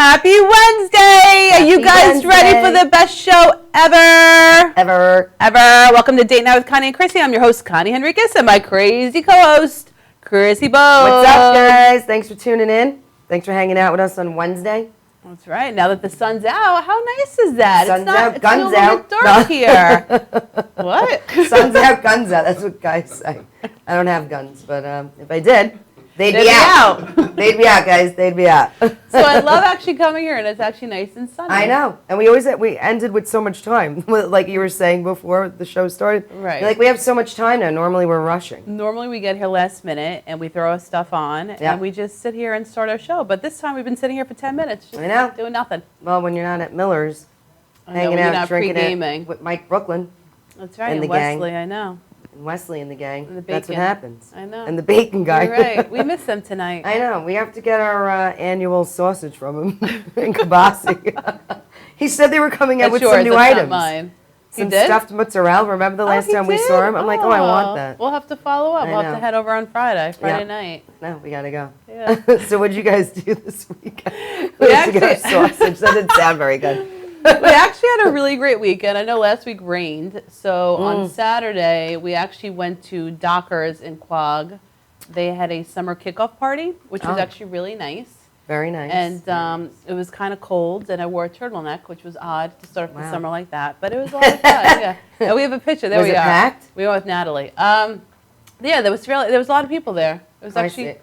Happy Wednesday! Are you guys ready for the best show ever? Ever. Welcome to Date Night with Connie and Chrissy. I'm your host, Connie Henriquez, and my crazy co-host, Chrissy Bo. What's up, guys? Thanks for tuning in. Thanks for hanging out with us on Wednesday. That's right. Now that the sun's out, how nice is that? Sun's out, guns still out. Dark here. What? Sun's out, guns out. That's what guys say. I don't have guns, but if I did, they'd be out. They'd be out, guys. They'd be out. So I love actually coming here, and it's actually nice and sunny. I know. And we ended with so much time, like you were saying before the show started. Right. Like, we have so much time now. Normally, we're rushing. Normally, we get here last minute, and we throw our stuff on, and we just sit here and start our show. But this time, we've been sitting here for 10 minutes, just doing nothing. Well, when you're not at Miller's, hanging out, drinking it with Mike Brooklyn. That's right, and Wesley, I know. And Wesley and the gang. And the That's what happens. I know. And the bacon guy. You're right. We miss them tonight. I know. We have to get our annual sausage from him in Kabasi. He said they were coming out with some new items. Not mine. Some stuffed mozzarella. Remember the last time we saw him? I'm like, I want that. We'll have to follow up. We'll have to head over on Friday night. No, we got to go. Yeah. So what did you guys do this weekend? We had to get our sausage. That didn't sound very good. We actually had a really great weekend. I know last week rained, so on Saturday we actually went to Dockers in Quogue. They had a summer kickoff party, which was actually really nice. Very nice. And it was kind of cold, and I wore a turtleneck, which was odd to start the summer like that, but it was a lot of fun. Yeah. And we have a picture. There we are. Was it packed? We went with Natalie. Yeah, there was a lot of people there. It was actually,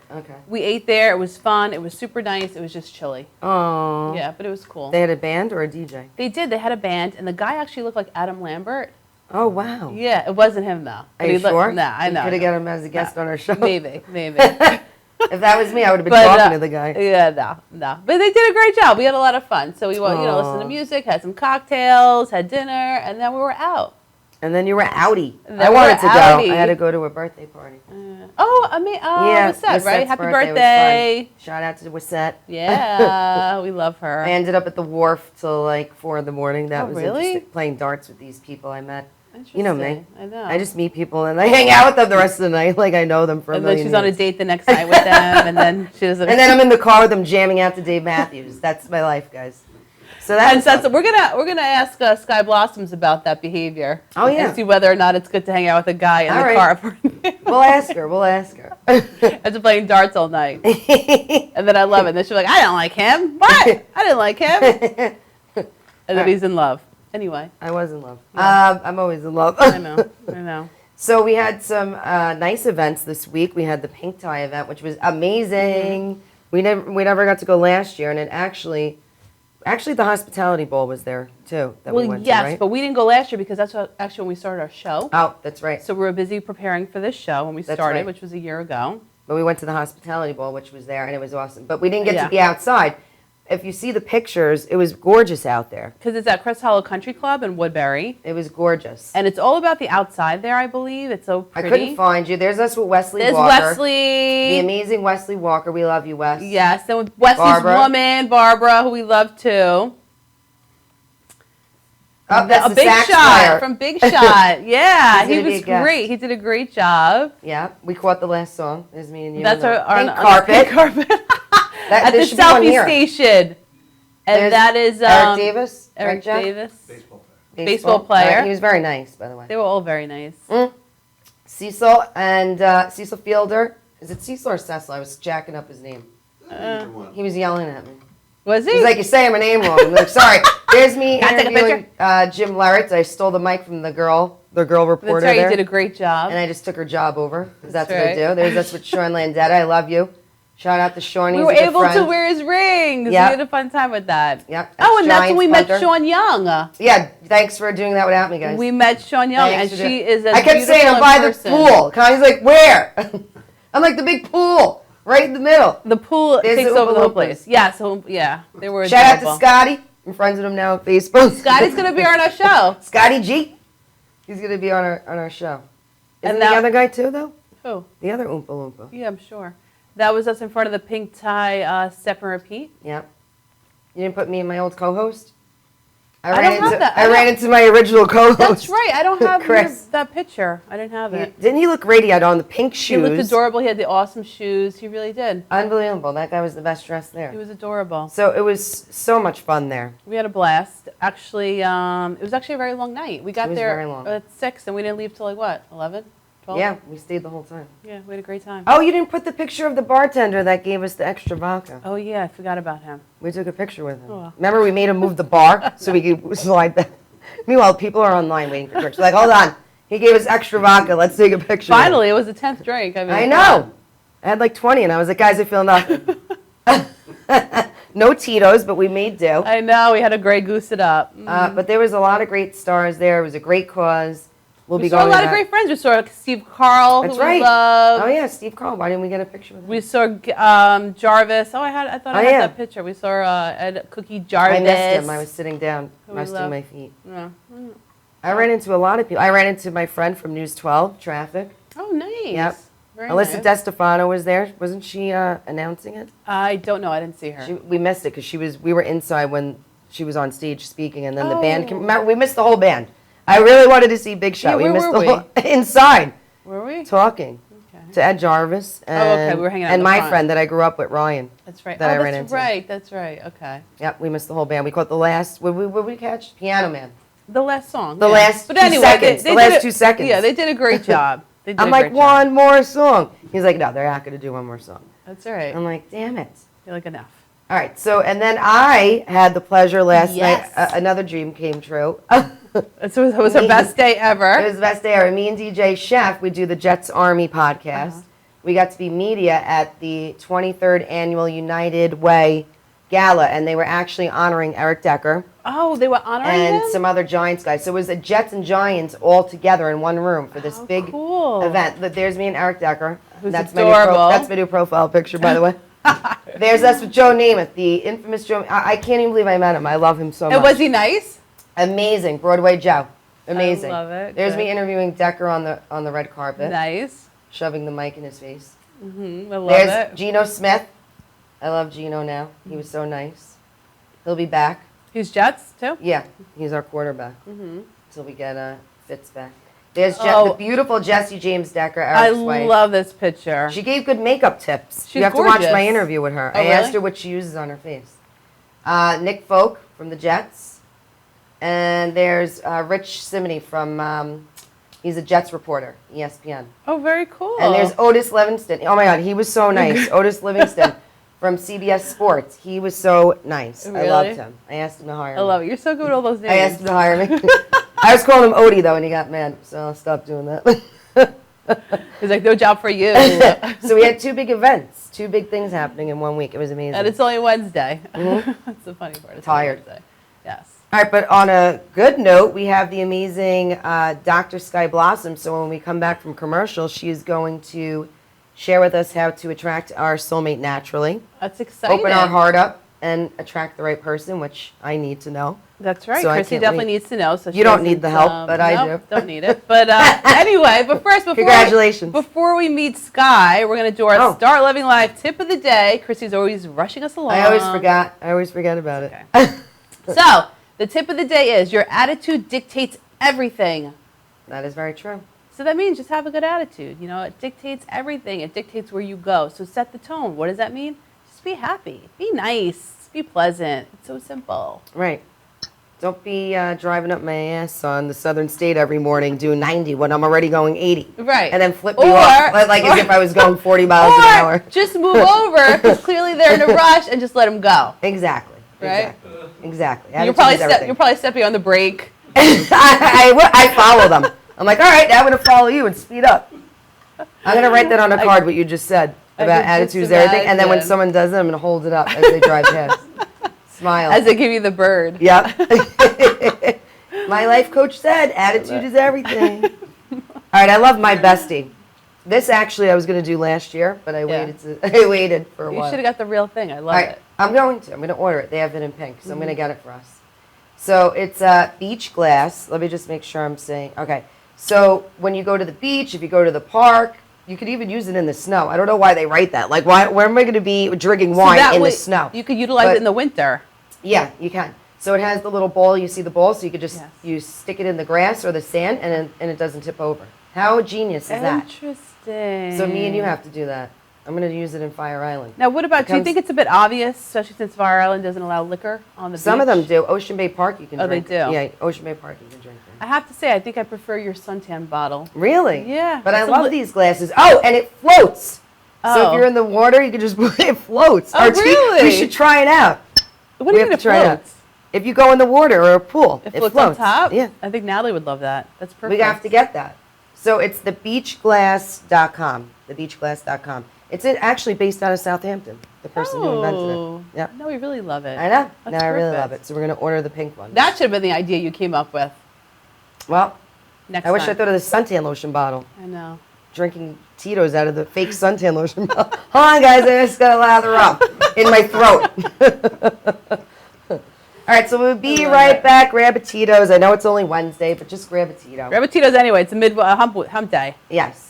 we ate there. It was fun. It was super nice. It was just chilly. Oh. Yeah, but it was cool. They had a band or a DJ? They did. They had a band, and the guy actually looked like Adam Lambert. Oh, wow. Yeah, it wasn't him, though. Are you sure? Nah, I know. Could have got him as a guest on our show. Maybe. If that was me, I would have been talking to the guy. Yeah, no. But they did a great job. We had a lot of fun. So we went, listened to music, had some cocktails, had dinner, and then we were out. And then you were outie. I wanted to go. I had to go to a birthday party. Wasette, right? Happy birthday. Shout out to Wasette. Yeah, we love her. I ended up at the wharf till like 4 in the morning. That was really interesting. Playing darts with these people I met. You know me. I know. I just meet people and I hang out with them the rest of the night like I know them for a million years. And then she's on a date the next night with them, and then she doesn't. And then I'm in the car with them jamming out to Dave Matthews. That's my life, guys. So we're gonna ask Sky Blossoms about that behavior. Oh yeah. And see whether or not it's good to hang out with a guy in the car. We'll ask her. After playing darts all night. And then I love it. And then she's like, I don't like him. What? I didn't like him. And then he's in love. Anyway. I was in love. Yeah. I'm always in love. I know. So we had some nice events this week. We had the pink tie event, which was amazing. Mm-hmm. We never got to go last year, and it actually the hospitality bowl was there too. We went to, right? But we didn't go last year because that's actually when we started our show. Oh, that's right. So we were busy preparing for this show when we started, which was a year ago. But we went to the hospitality bowl, which was there, and it was awesome. But we didn't get to be outside. If you see the pictures, it was gorgeous out there. Because it's at Crest Hollow Country Club in Woodbury. It was gorgeous. And it's all about the outside there, I believe. It's so pretty. I couldn't find you. There's us with Wesley Walker. There's Wesley. The amazing Wesley Walker. We love you, Wes. Yes. And with Wesley's woman, Barbara, who we love too. Oh, that's a big shot player. From Big Shot. Yeah, he was great. He did a great job. Yeah, we caught the last song. There's me and you. That's our pink carpet. At the selfie station. And that is Eric Davis. Eric Davis. Baseball player. He was very nice, by the way. They were all very nice. Cecil and Cecil Fielder. Is it Cecil or Cecil? I was jacking up his name. He was yelling at me. Was he? He's like, you're saying my name wrong. I'm like, sorry. There's me interviewing Jim Larrett. I stole the mic from the girl reporter. That's right. You did a great job. And I just took her job over. Because that's what I do. That's with Sean Landetta. I love you. Shout out to Sean. We were able to wear his rings. Yep. We had a fun time with that. Yep. And that's when we met Sean Young. Yeah. Thanks for doing that without me, guys. We met Sean Young, and she is a I kept saying, I'm by the pool. Connie's like, where? I'm like, the big pool. Right in the middle. The pool takes over the whole place. Yeah, they were Shout out to Scotty. I'm friends with him now on Facebook. Scotty's going to be on our show. Scotty G. He's going to be on our show. Isn't the other guy too, though? Who? The other Oompa Loompa. Yeah, I'm sure. That was us in front of the pink tie step and repeat. Yep. You didn't put me and my old co-host? I don't have that. I ran into my original co-host. That's right. I don't have Chris. that picture. I didn't have it. Didn't he look great? He had on the pink shoes. He looked adorable. He had the awesome shoes. He really did. Unbelievable. That guy was the best dressed there. He was adorable. So it was so much fun there. We had a blast. Actually, it was actually a very long night. We got there very long. at 6 and we didn't leave till like what, 11, 12? Yeah, we stayed the whole time. Yeah, we had a great time. Oh, you didn't put the picture of the bartender that gave us the extra vodka. Oh yeah, I forgot about him. We took a picture with him. Oh. Remember, we made him move the bar so we could slide that. Meanwhile, people are online waiting for drinks. Like, hold on. He gave us extra vodka. Let's take a picture. Finally, it was the 10th drink. I know. I had like 20, and I was like, guys, I feel nothing. No Tito's, but we made do. I know. We had a Grey Goose it up. But there was a lot of great stars there. It was a great cause. We saw a lot of great friends. We saw Steve Carl, That's who right. we love. Oh yeah, Steve Carl. Why didn't we get a picture with him? We saw Jarvis. Oh, I thought I had that picture. We saw Ed Cookie Jarvis. I missed him. I was sitting down, Who we resting love. my feet. Yeah. I ran into a lot of people. I ran into my friend from News 12, Traffic. Oh, nice. Yep. Very Alyssa nice. DeStefano was there. Wasn't she announcing it? I don't know. I didn't see her. We missed it because we were inside when she was on stage speaking, and then the band came. Remember, we missed the whole band. I really wanted to see Big Shot. Yeah, we where missed were the whole inside Were we? talking Okay. to Ed Jarvis and, We were hanging out in and the my front. friend that I grew up with, Ryan. That's right. that I ran that's into. right. That's right. Okay. Yep, we missed the whole band. We caught the last. What we catch? Piano Man. The last song. The yeah. last But 2 anyway, seconds. They The did last a- 2 seconds. Yeah, they did a great job. They did I'm a like, great job. one more song. He's like, no, they're not going to do one more song. That's all right. I'm like, damn it. You're like enough. All right, so, and then I had the pleasure last Yes. night, another dream came true. It was our best day ever. It was the best day ever. Me and DJ Chef, we do the Jets Army podcast. We got to be media at the 23rd Annual United Way Gala, and they were actually honoring Eric Decker Oh, they were honoring and him? some other Giants guys. So it was the Jets and Giants all together in one room for this How big cool. event. Look, there's me and Eric Decker. Who's that's adorable. that's my new profile picture, by the way. There's us with Joe Namath, the infamous Joe. I can't even believe I met him. I love him so much. And was he nice? Amazing, Broadway Joe. Amazing. I love it. There's Good. me interviewing Decker on the red carpet, Nice. shoving the mic in his face. I love There's it. Geno Smith. I love Geno now. He was so nice. He'll be back. He's Jets, too? Yeah, he's our quarterback. Till we get Fitz back. There's Oh. the beautiful Jesse James Decker, I Eric's wife. love this picture. She gave good makeup tips. She's you have to watch gorgeous. my interview with her. Oh, I asked really? her what she uses on her face. Nick Folk from the Jets. And there's Rich Simony from, he's a Jets reporter, ESPN. Oh, very cool. And there's Otis Livingston. Oh my God, he was so nice. Otis Livingston from CBS Sports. He was so nice. I Really? loved him. I asked him to hire me. I love it. You're so good with all those names. I asked him to hire me. I was calling him Odie though, and he got mad, so I'll stop doing that. He's like, no job for you. So we had 2 big events, 2 big things happening in 1 week. It was amazing. And it's only Wednesday. That's the funny part. It's only Tired. Wednesday. Yes. All right, but on a good note, we have the amazing Dr. Sky Blossom. So when we come back from commercial, she is going to share with us how to attract our soulmate naturally, That's exciting. open our heart up, and attract the right person, which I need to know. That's right. So I Chrissy can't definitely wait. needs to know. So You she don't need doesn't, the help, but I nope, do. Don't need it. But anyway, before Congratulations. Before we meet Sky, we're going to do our Start Loving Life tip of the day. Chrissy's always rushing us along. I always forget about it. Okay. So the tip of the day is your attitude dictates everything. That is very true. So that means just have a good attitude. You know, it dictates everything. It dictates where you go. So set the tone. What does that mean? Just be happy. Be nice. Be pleasant. It's so simple. Right. Don't be driving up my ass on the southern state every morning doing 90 when I'm already going 80. Right. And then flip me off like as if I was going 40 miles an hour. Just move over because clearly they're in a rush and just let them go. Exactly. Right? Exactly. You're probably stepping on the brake. I follow them. I'm like, all right, now I'm going to follow you and speed up. I'm going to write that on a card, what you just said about attitudes and everything. And then when someone does it, I'm going to hold it up as they drive past. Smile. As they give you the bird. Yep. My life coach said, attitude is everything. All right, I love my bestie. This actually I was going to do last year, but I waited for a while. You should have got the real thing. I love it. I'm going to order it. They have it in pink, so I'm going to get it for us. So it's beach glass. Let me just make sure I'm saying. Okay. So when you go to the beach, if you go to the park, you could even use it in the snow. I don't know why they write that. Like, where am I going to be drinking wine in the snow? You could utilize it in the winter. Yeah, you can. So it has the little bowl. You see the bowl, so you could just Yes. you stick it in the grass or the sand, and it doesn't tip over. How genius is that? Interesting. So me and you have to do that. I'm going to use it in Fire Island. Now, what about, do you think it's a bit obvious, especially since Fire Island doesn't allow liquor on the beach? Some of them do. Ocean Bay Park, you can Oh, drink. they do? Yeah, Ocean Bay Park, you can drink there. I have to say, I think I prefer your suntan bottle. Really? Yeah. But I It's a love li- these glasses. Oh, and it floats. So Oh. if you're in the water, you can just it floats. Oh, really? We should try it out. What do you mean it floats? If you go in the water or a pool, It floats on top? Yeah. I think Natalie would love that. That's perfect. We have to get that. So it's thebeachglass.com. Thebeachglass.com. It's actually based out of Southampton, the person who invented it. Yeah. No, we really love it. I know. That's Now I really perfect. love it. So we're going to order the pink one. That should have been the idea you came up with. Well, Next I wish I time. thought of the suntan lotion bottle. I know. Drinking Tito's out of the fake suntan lotion bottle. Hold on, guys. I just got to lather up in my throat. All right, so we'll be right back. Grab a Tito's. I know it's only Wednesday, but just grab a Tito. Grab a Tito's anyway. It's a hump day. Yes.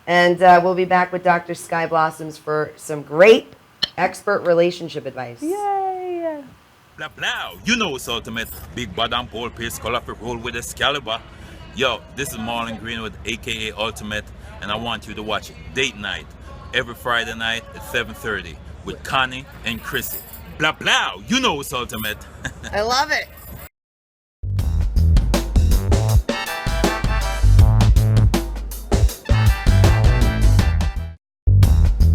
And we'll be back with Dr. Sky Blossoms for some great expert relationship advice. Yay! Blah blah, you know it's ultimate. Big bad and pole pace, colorful roll with Excalibur. Yo, this is Marlon Greenwood, aka Ultimate, and I want you to watch Date Night every Friday night at 7:30 with Connie and Chrissy. Blah blah, you know it's ultimate. I love it.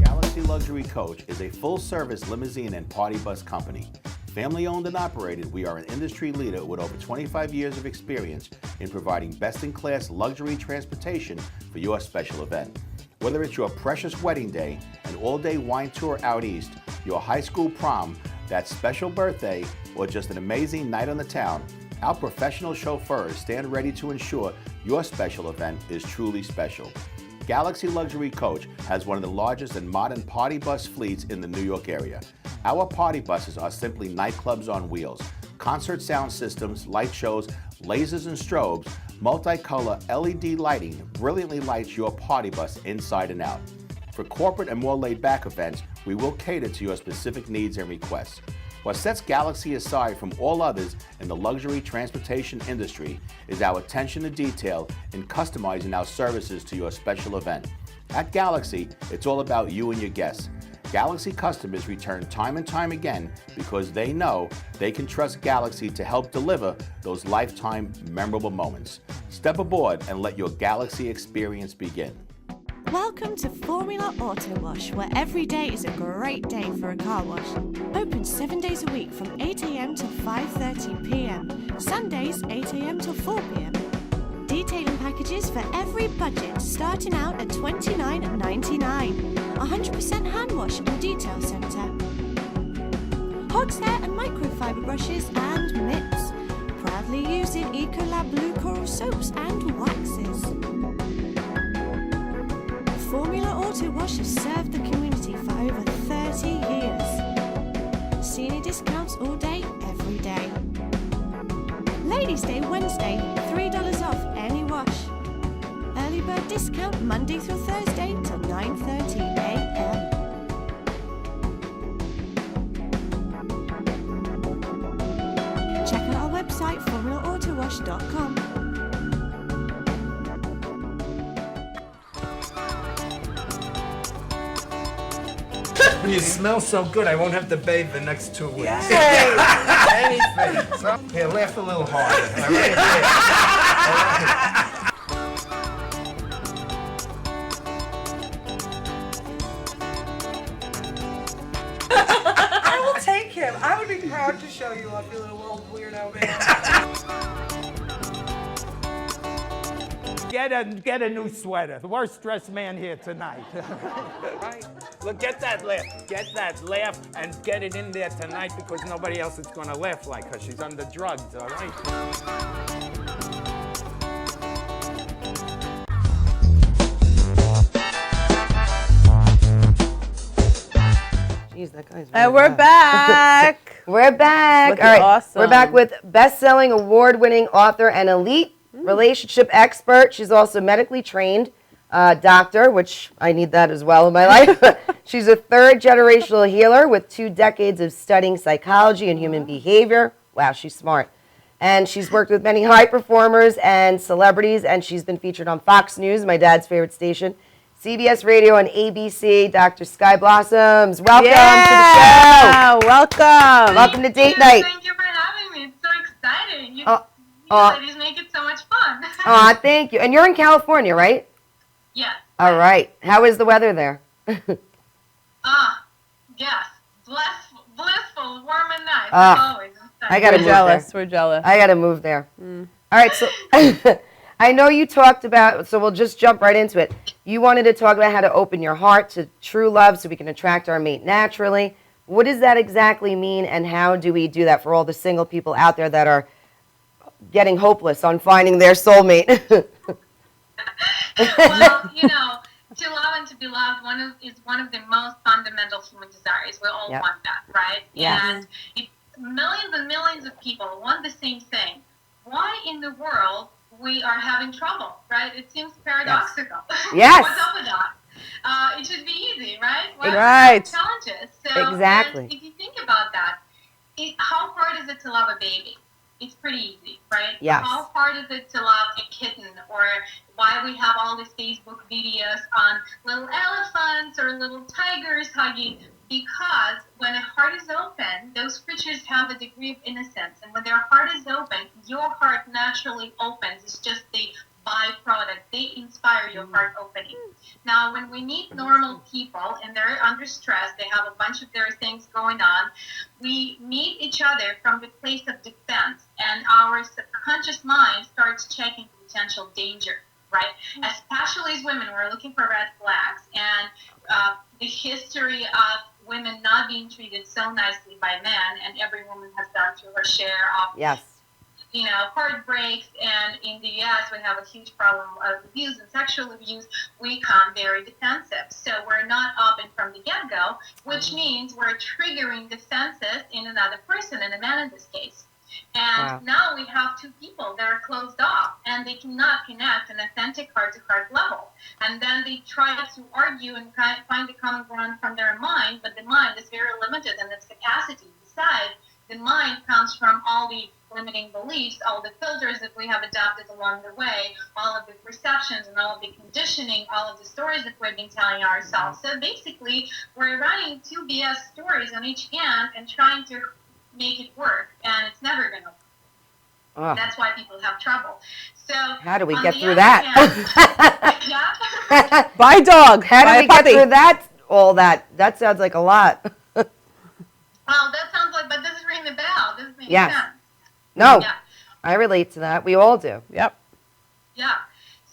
Galaxy Luxury Coach is a full-service limousine and party bus company. Family-owned and operated, we are an industry leader with over 25 years of experience in providing best-in-class luxury transportation for your special event. Whether it's your precious wedding day, an all-day wine tour out east, your high school prom, that special birthday, or just an amazing night on the town, our professional chauffeurs stand ready to ensure your special event is truly special. Galaxy Luxury Coach has one of the largest and modern party bus fleets in the New York area. Our party buses are simply nightclubs on wheels. Concert sound systems, light shows, lasers and strobes, multicolor LED lighting brilliantly lights your party bus inside and out. For corporate and more laid-back events, we will cater to your specific needs and requests. What sets Galaxy aside from all others in the luxury transportation industry is our attention to detail in customizing our services to your special event. At Galaxy, it's all about you and your guests. Galaxy customers return time and time again because they know they can trust Galaxy to help deliver those lifetime memorable moments. Step aboard and let your Galaxy experience begin. Welcome to Formula Auto Wash, where every day is a great day for a car wash. Open 7 days a week from 8 a.m. till 5:30 p.m. Sundays 8 a.m. till 4 p.m. Detailing packages for every budget, starting out at $29.99. 100% hand wash and detail centre. Horsehair and microfiber brushes and mitts. Proudly using Ecolab Blue Coral soaps and waxes. Formula Auto Wash has served the community for over 30 years. Senior discounts all day, every day. Ladies' Day Wednesday, $3 off any wash. Early bird discount Monday through Thursday till 9:30 a.m. Check out our website, formulaautowash.com. You smell so good, I won't have to bathe the next 2 weeks. Anything. So, here, laugh a little harder. All right? I will take him. I would be proud to show you off, you little old weirdo man. Get a new sweater. The worst dressed man here tonight. Right? Look, get that laugh, and get it in there tonight because nobody else is gonna laugh like her. She's under drugs, all right? Jeez, that guy's And we're back. We're back. Looking All right. awesome. We're back with best-selling, award-winning author and elite relationship expert. She's also medically trained doctor, which I need that as well in my life. She's a third-generational healer with 2 decades of studying psychology and human behavior. Wow, she's smart. And she's worked with many high performers and celebrities, and she's been featured on Fox News, my dad's favorite station, CBS Radio, and ABC. Dr. Sky Blossoms, welcome to the show. Welcome. Welcome to Date Night. Thank you for having me. It's so exciting. You Oh. ladies make it so much fun. Aw, thank you. And you're in California, right? Yes. All right. How is the weather there? Yes. Blissful, warm and nice. Ah, as always. I gotta We're move jealous. there. We're jealous. I got to move there. All right, so I know you talked about, so we'll just jump right into it. You wanted to talk about how to open your heart to true love so we can attract our mate naturally. What does that exactly mean, and how do we do that for all the single people out there that are getting hopeless on finding their soulmate? Well, to love and to be loved is one of the most fundamental human desires. We all Yep. want that, right? Yes. And millions and millions of people want the same thing. Why in the world we are having trouble, right? It seems paradoxical. Yes. What's up with that? It should be easy, right? Why Right. challenges. So, Exactly. and if you think about that, how hard is it to love a baby? It's pretty easy, right? Yes. How hard is it to love a kitten, or why we have all these Facebook videos on little elephants or little tigers hugging? Because when a heart is open, those creatures have a degree of innocence. And when their heart is open, your heart naturally opens. It's just the byproduct. They inspire your heart opening. Now, when we meet normal people and they're under stress, they have a bunch of their things going on, we meet each other from the place of defense, and our subconscious mind starts checking potential danger, right? Especially as women, we're looking for red flags, and the history of women not being treated so nicely by men, and every woman has gone through her share of Yes. heartbreaks, and in the U.S. we have a huge problem of abuse and sexual abuse. We become very defensive. So we're not open from the get-go, which means we're triggering defenses in another person, in a man in this case. And now we have two people that are closed off, and they cannot connect an authentic heart-to-heart level. And then they try to argue and find the common ground from their mind, but the mind is very limited in its capacity. Besides, the mind comes from all the limiting beliefs, all the filters that we have adopted along the way, all of the perceptions and all of the conditioning, all of the stories that we've been telling ourselves. So basically, we're running two BS stories on each hand and trying to make it work, and it's never going to work. Oh. That's why people have trouble. So How do we on get the through other that? hand, yeah. Buy a dog. How Buy do a we get puppy. through that? All that. That sounds like a lot. Well, that sounds like, but this is ringing the bell. This is making Yes. sense. No, Yeah. I relate to that. We all do. Yep. Yeah.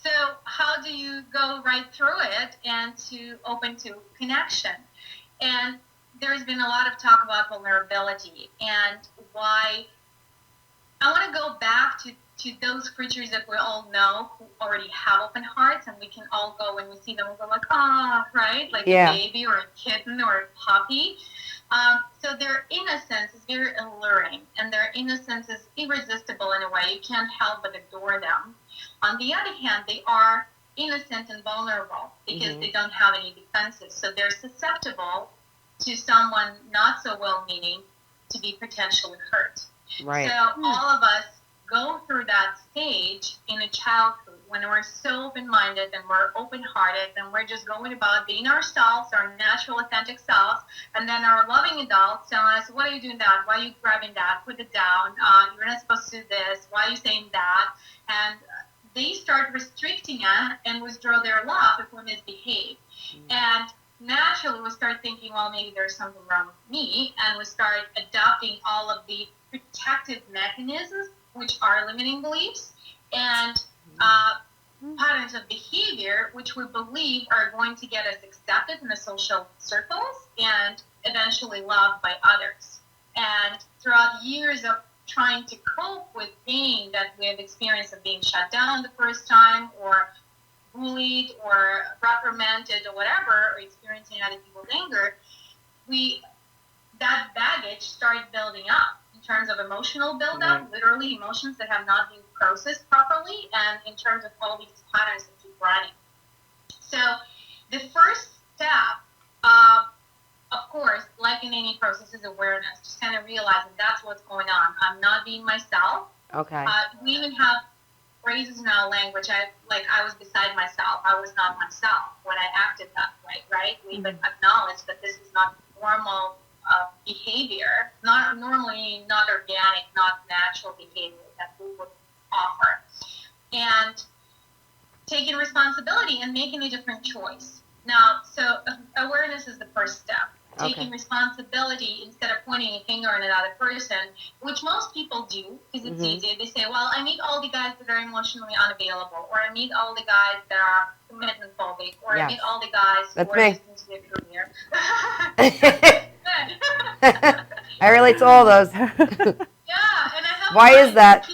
So how do you go right through it and to open to connection? And there's been a lot of talk about vulnerability and why. I want to go back to those creatures that we all know who already have open hearts, and we can all go when we see them, we'll go like, right? Like Yeah. a baby or a kitten or a puppy. So their innocence is very alluring, and their innocence is irresistible in a way. You can't help but adore them. On the other hand, they are innocent and vulnerable because they don't have any defenses. So they're susceptible to someone not so well-meaning to be potentially hurt. Right. So all of us go through that stage in a childhood when we're so open-minded and we're open-hearted and we're just going about being ourselves, our natural, authentic selves, and then our loving adults telling us, what are you doing that? Why are you grabbing that? Put it down. You're not supposed to do this. Why are you saying that? And they start restricting us and withdraw their love if we misbehave. And naturally we start thinking, well, maybe there's something wrong with me, and we start adopting all of the protective mechanisms, which are limiting beliefs, and patterns of behavior, which we believe are going to get us accepted in the social circles and eventually loved by others. And throughout years of trying to cope with pain that we have experienced of being shut down the first time, or bullied, or reprimanded, or whatever, or experiencing other people's anger, that baggage started building up in terms of emotional buildup, literally emotions that have not been processed properly, and in terms of all these patterns that keep running. So the first step of of course, like in any process, is awareness. Just kind of realizing that's what's going on. I'm not being myself. Okay. We even have phrases in our language. I was beside myself. I was not myself when I acted that way, right? We even acknowledge that this is not normal behavior, not normally, not organic, not natural behavior that we would offer. And taking responsibility and making a different choice. Now, so awareness is the first step. Taking responsibility instead of pointing a finger at another person, which most people do because it's easy. They say, well, I meet all the guys that are emotionally unavailable, or I meet all the guys that are commitment phobic, or I meet all the guys who are listening to their career. I relate to all those. Yeah, and I have Why is that?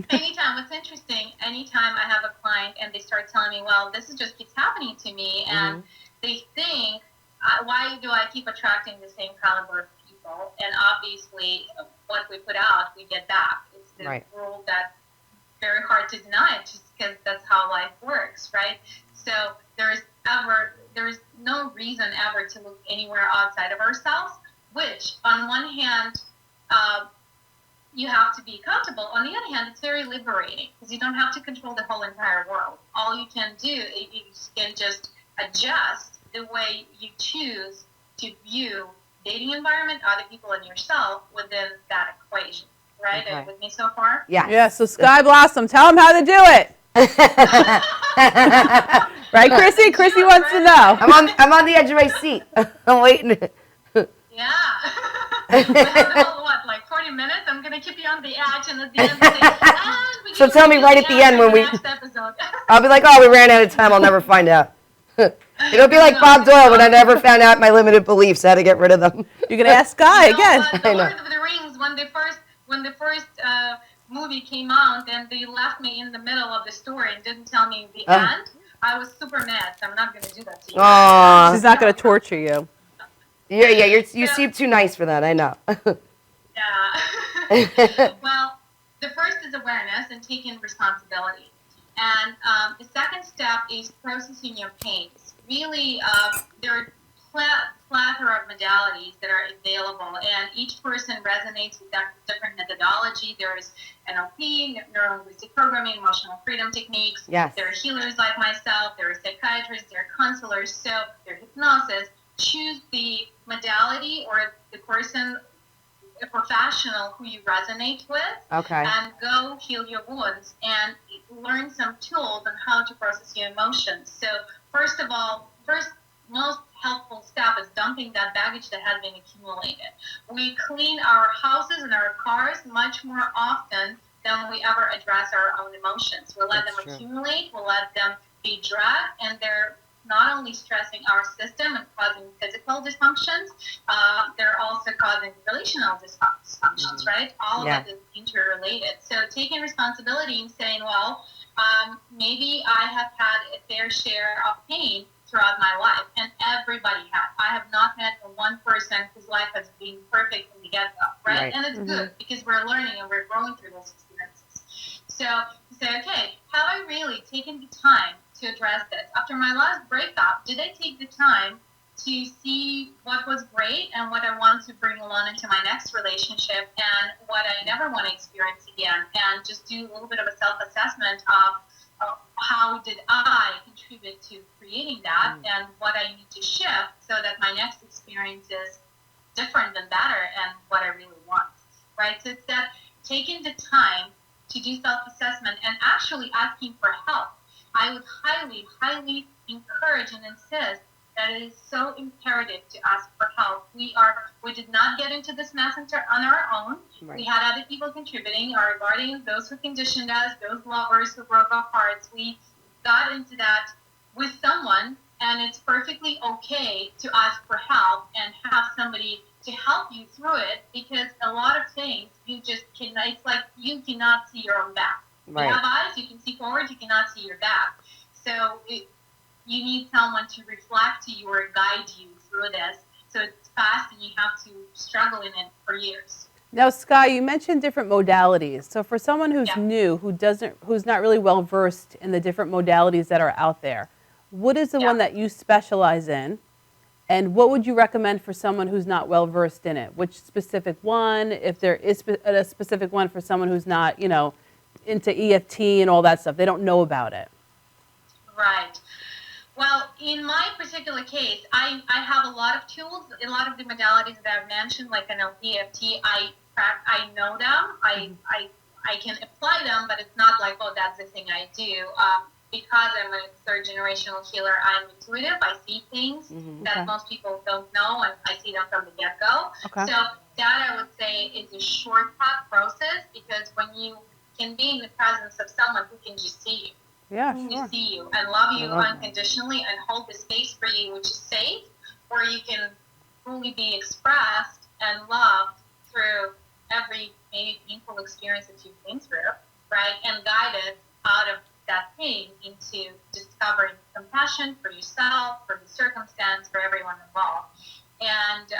Anytime, what's interesting, anytime I have a client and they start telling me, well, this is just keeps happening to me, and they think, why do I keep attracting the same caliber of people? And obviously, what we put out, we get back. It's the rule that's very hard to deny, just because that's how life works, right? So there's no reason ever to look anywhere outside of ourselves, which on one hand, you have to be accountable. On the other hand, it's very liberating because you don't have to control the whole entire world. All you can do is you can just adjust the way you choose to view dating environment, other people, and yourself within that equation. Right? Are you with me so far? Yeah. Yeah. So Sky Blossom, tell them how to do it. Right, Chrissy? Chrissy wants to know. I'm on the edge of my seat. I'm waiting. Yeah. What, like 40 minutes? I'm going to keep you on the edge, and at the end, we So tell me right at the end when we. I'll be like, oh, we ran out of time. I'll never find out. It'll be like Bob Doyle when I never found out my limited beliefs, how to get rid of them. You're going to ask Sky again. The Lord of the Rings, when the first movie came out, and they left me in the middle of the story and didn't tell me the end, I was super mad. So I'm not going to do that to you. Aww. She's not going to torture you. Yeah, you seem too nice for that, I know. Yeah. Well, the first is awareness and taking responsibility. And the second step is processing your pains. Really, there are plethora of modalities that are available, and each person resonates with that different methodology. There is NLP, neuro-linguistic programming, emotional freedom techniques. Yes. There are healers like myself. There are psychiatrists. There are counselors. So there are hypnosis. Choose the modality or the person, a professional who you resonate with, and go heal your wounds and learn some tools on how to process your emotions. So first most helpful step is dumping that baggage that has been accumulated. We clean our houses and our cars much more often than we ever address our own emotions. We let them accumulate, we let them be dragged, and they're not only stressing our system and causing physical dysfunctions, they're also causing relational dysfunctions, right? All of it is interrelated. So taking responsibility and saying, well, maybe I have had a fair share of pain throughout my life, and everybody has. I have not met one person whose life has been perfect from the get-go, right? And it's good because we're learning and we're growing through those experiences. So you say, okay, have I really taken the time to address this? After my last breakup, did I take the time to see what was great and what I want to bring along into my next relationship and what I never want to experience again, and just do a little bit of a self-assessment of how did I contribute to creating that and what I need to shift so that my next experience is different and better and what I really want, right? So it's that taking the time to do self-assessment and actually asking for help. I would highly, highly encourage and insist that it is so imperative to ask for help. We did not get into this mess on our own. We had other people contributing, our guardians, those who conditioned us, those lovers who broke our hearts. We got into that with someone, and it's perfectly okay to ask for help and have somebody to help you through it, because a lot of things you just cannot, it's like you cannot see your own back. You have eyes, you can see forward, you cannot see your back. So you need someone to reflect to you or guide you through this. So it's fast and you have to struggle in it for years. Now, Sky, you mentioned different modalities. So for someone who's new, who's not really well versed in the different modalities that are out there, what is the one that you specialize in? And what would you recommend for someone who's not well versed in it? Which specific one? If there is a specific one for someone who's not, into EFT and all that stuff, they don't know about it. Right. Well, in my particular case, I have a lot of tools, a lot of the modalities that I've mentioned, like an EFT. I know them. I can apply them, but it's not like, oh, that's the thing I do. Because I'm a third generational healer, I'm intuitive. I see things that most people don't know, and I see them from the get-go. Okay. So that, I would say, is a shortcut process, because when you can be in the presence of someone who can just see you, Yeah, who sure. see you and love you unconditionally and hold the space for you, which is safe, where you can fully be expressed and loved through every maybe painful experience that you've been through, right? And guided out of that pain into discovering compassion for yourself, for the circumstance, for everyone involved. And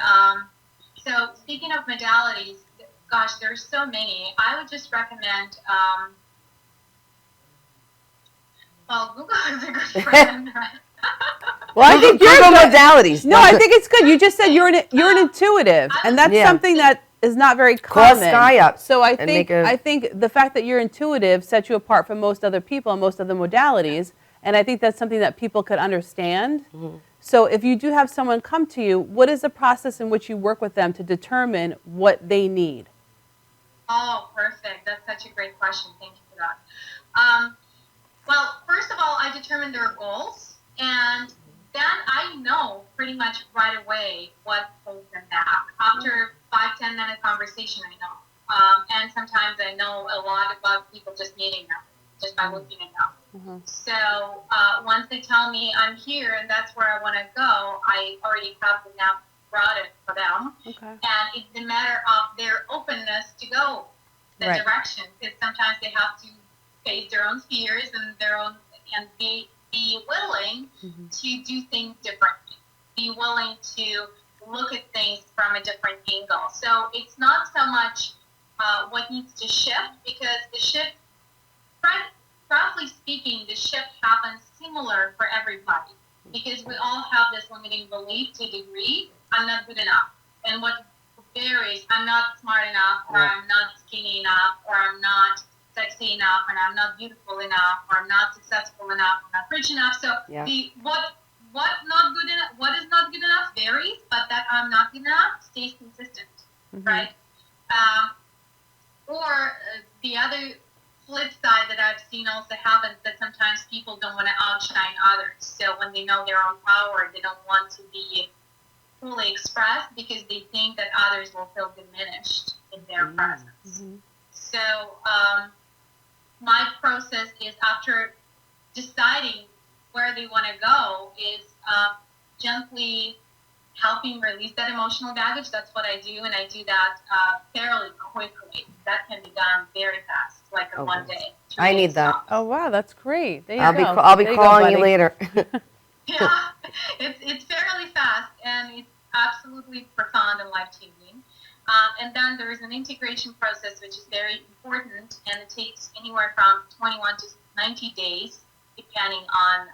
so speaking of modalities, gosh, there's so many. I would just recommend, well, Google is a good friend. Well, I think you're Google good. modalities. No, I think it's good. You just said you're an intuitive, and that's something that is not very common. Call Sky up. So I think the fact that you're intuitive sets you apart from most other people and most other modalities, and I think that's something that people could understand. So if you do have someone come to you, what is the process in which you work with them to determine what they need? Oh, perfect. That's such a great question. Thank you for that. Well, first of all, I determine their goals, and then I know pretty much right away what holds them back. After 5-10 minute conversation, I know. And sometimes I know a lot about people just needing them, just by looking at them. So once they tell me I'm here and that's where I want to go, I already have the map routed for them. And it's a matter of their openness to go the direction, because sometimes they have to face their own fears and and be willing to do things differently, be willing to look at things from a different angle. So it's not so much what needs to shift, because the shift, roughly speaking, the shift happens similar for everybody, because we all have this limiting belief to a degree. I'm not good enough. And what varies, I'm not smart enough, or I'm not skinny enough, or I'm not sexy enough, and I'm not beautiful enough, or I'm not successful enough, I'm not rich enough. So what not good enough, what is not good enough varies, but that I'm not good enough stays consistent, right? Or the other flip side that I've seen also happens, that sometimes people don't want to outshine others. So when they know their own power, they don't want to be fully expressed, because they think that others will feel diminished in their presence. So my process is, after deciding where they want to go, is gently helping release that emotional baggage. That's what I do, and I do that fairly quickly. That can be done very fast, like in one day. I need that. Oh, wow, that's great. There you go. I'll be calling you later. Yeah, it's fairly fast, and it's absolutely profound and life-changing. And then there is an integration process, which is very important, and it takes anywhere from 21 to 90 days, depending on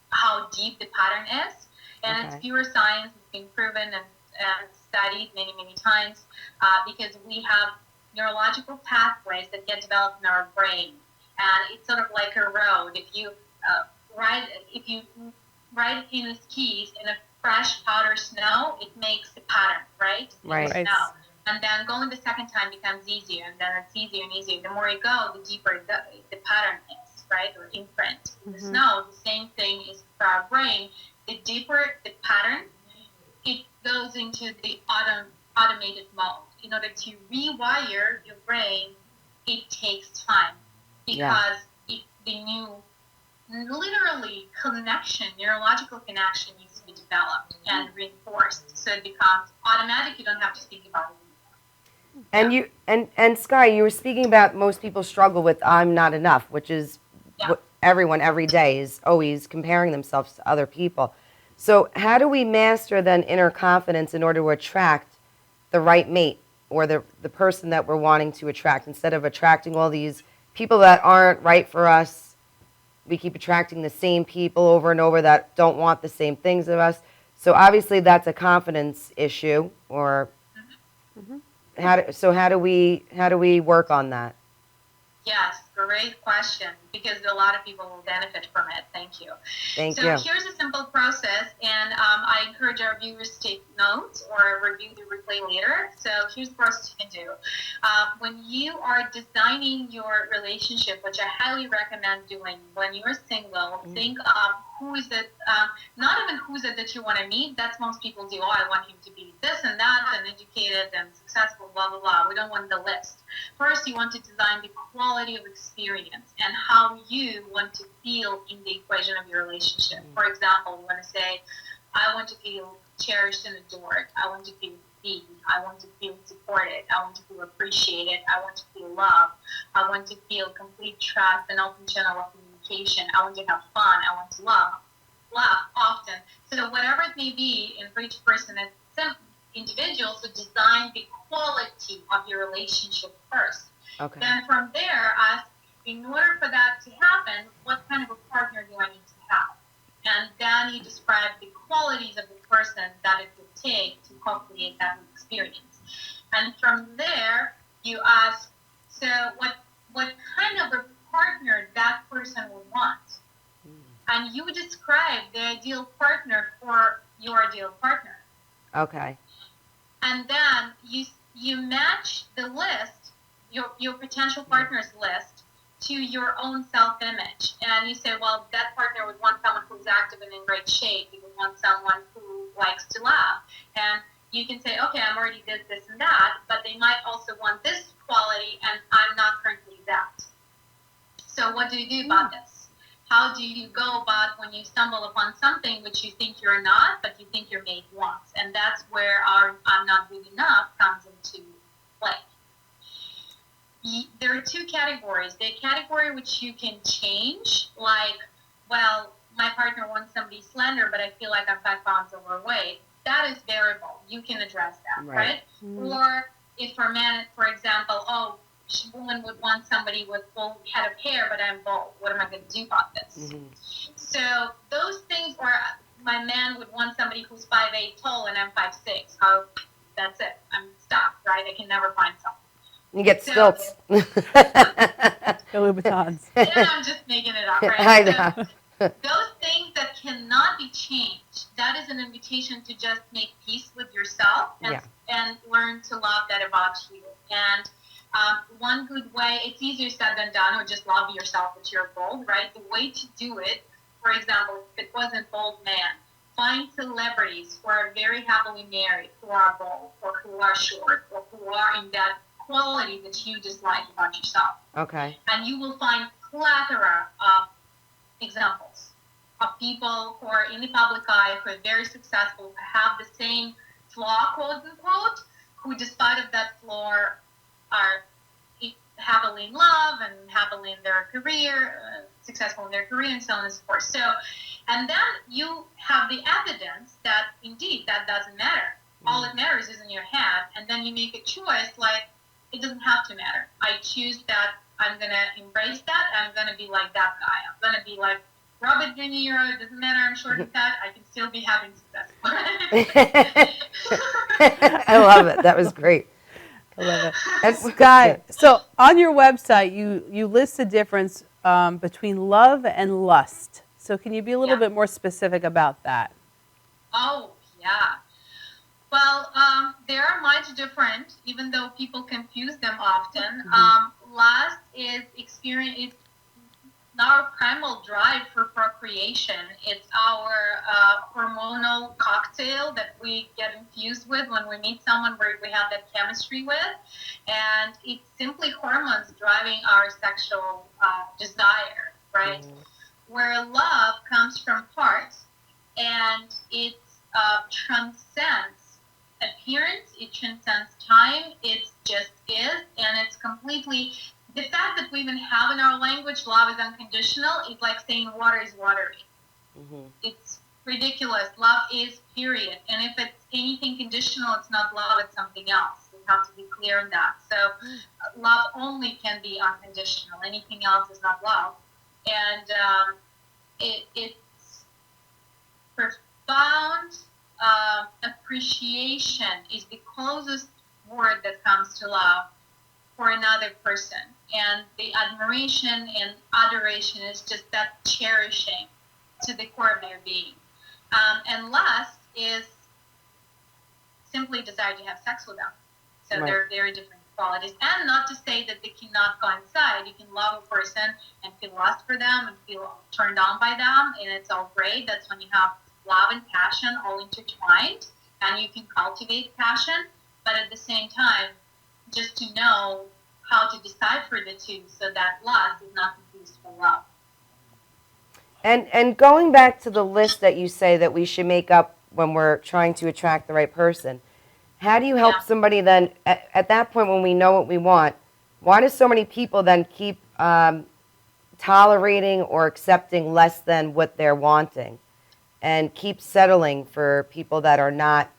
how deep the pattern is. And it's pure science. It's been proven and studied many, many times, because we have neurological pathways that get developed in our brain. And it's sort of like a road. If you ride in the skis in a fresh powder snow, it makes a pattern, right? Right. Snow. And then going the second time becomes easier, and then it's easier and easier. The more you go, the deeper the pattern is, right? Or imprint. The snow, the same thing is for our brain. The deeper the pattern, it goes into the automated mode. In order to rewire your brain, it takes time, because the new, literally, neurological connection needs to be developed and reinforced, so it becomes automatic. You don't have to think about it anymore. And and Sky, you were speaking about most people struggle with I'm not enough, which is what everyone every day is always comparing themselves to other people. So how do we master then inner confidence in order to attract the right mate, or the person that we're wanting to attract, instead of attracting all these people that aren't right for us? we keep attracting the same people over and over that don't want the same things of us. So obviously that's a confidence issue, or how do we work on that? Yes, great question, because a lot of people will benefit from it. Thank you. Thank So you. here's a simple process, and I encourage our viewers to take notes or review the replay later. So here's the process you can do. When you are designing your relationship, which I highly recommend doing when you're single, think of who is it, not even who's it that you want to meet. That's most people do. Oh, I want him to be this and that and educated and successful, blah, blah, blah. We don't want the list. First, you want to design the quality of experience and how you want to feel in the equation of your relationship. For example, you want to say, I want to feel cherished and adored. I want to feel seen. I want to feel supported. I want to feel appreciated. I want to feel loved. I want to feel complete trust and open channel of communication. I want to have fun. I want to laugh often. So whatever it may be, and for each person as individual, so design the quality of your relationship first. Okay. Then from there, ask, in order for that to happen, what kind of a partner do I need to have? And then you describe the qualities of the person that it would take to co-create that experience. And from there, you ask, so what kind of a partner that person would want? And you describe the ideal partner for your ideal partner. Okay. And then you match the list, your potential partner's list, to your own self-image. And you say, well, that partner would want someone who's active and in great shape. He would want someone who likes to laugh. And you can say, okay, I'm already this, and that, but they might also want this quality, and I'm not currently that. So what do you do about this? How do you go about when you stumble upon something which you think you're not, but you think your mate wants? And that's where our I'm not good enough comes into play. There are two categories. The category which you can change, like, well, my partner wants somebody slender, but I feel like I'm 5 pounds overweight. That is variable. You can address that, right? Or if for men, for example, woman would want somebody with full head of hair, but I'm bald. What am I going to do about this? So those things, or my man would want somebody who's 5'8" tall and I'm 5'6". That's it. I'm stuck, right? I can never find something. You get stilts. The Louboutins. Yeah, I'm just making it up, right? I know. So, those things that cannot be changed, that is an invitation to just make peace with yourself and learn to love that about you. And one good way, it's easier said than done, or just love yourself if you're bold, right? The way to do it, for example, if it wasn't bold man, find celebrities who are very happily married, who are bold, or who are short, or who are in that quality that you dislike about yourself. Okay. And you will find plethora of examples of people who are in the public eye, who are very successful, who have the same flaw, quote unquote, who despite of that flaw are happily in love and happily in their career, successful in their career, and so on and so forth. So, and then you have the evidence that indeed that doesn't matter. All that matters is in your head, and then you make a choice like, it doesn't have to matter. I choose that I'm going to embrace that. I'm going to be like that guy. I'm going to be like Robert De Niro. It doesn't matter. I'm short and fat. I can still be having success. I love it. That was great. I love it. And Scott, so on your website, you list the difference between love and lust. So can you be a little bit more specific about that? Oh, yeah. Well, they are much different, even though people confuse them often. Lust is experience. It's our primal drive for procreation. It's our hormonal cocktail that we get infused with when we meet someone where we have that chemistry with, and it's simply hormones driving our sexual desire, right? Where love comes from parts, and it transcends appearance, it transcends time, it just is, and it's completely, the fact that we even have in our language, love is unconditional, it's like saying water is watery. It's ridiculous. Love is period. And if it's anything conditional, it's not love, it's something else. We have to be clear on that. So love only can be unconditional. Anything else is not love. And it's profound appreciation is the closest word that comes to love for another person. And the admiration and adoration is just that cherishing to the core of their being. And lust is simply desire to have sex with them. So Right. they're very different qualities. And not to say that they cannot coincide. You can love a person and feel lust for them and feel turned on by them, and it's all great. That's when you have love and passion all intertwined, and you can cultivate passion. But at the same time, just to know how to decipher the two so that lust is not confused for love. And going back to the list that you say that we should make up when we're trying to attract the right person, how do you help Yeah. somebody then, at that point when we know what we want, why do so many people then keep tolerating or accepting less than what they're wanting and keep settling for people that are not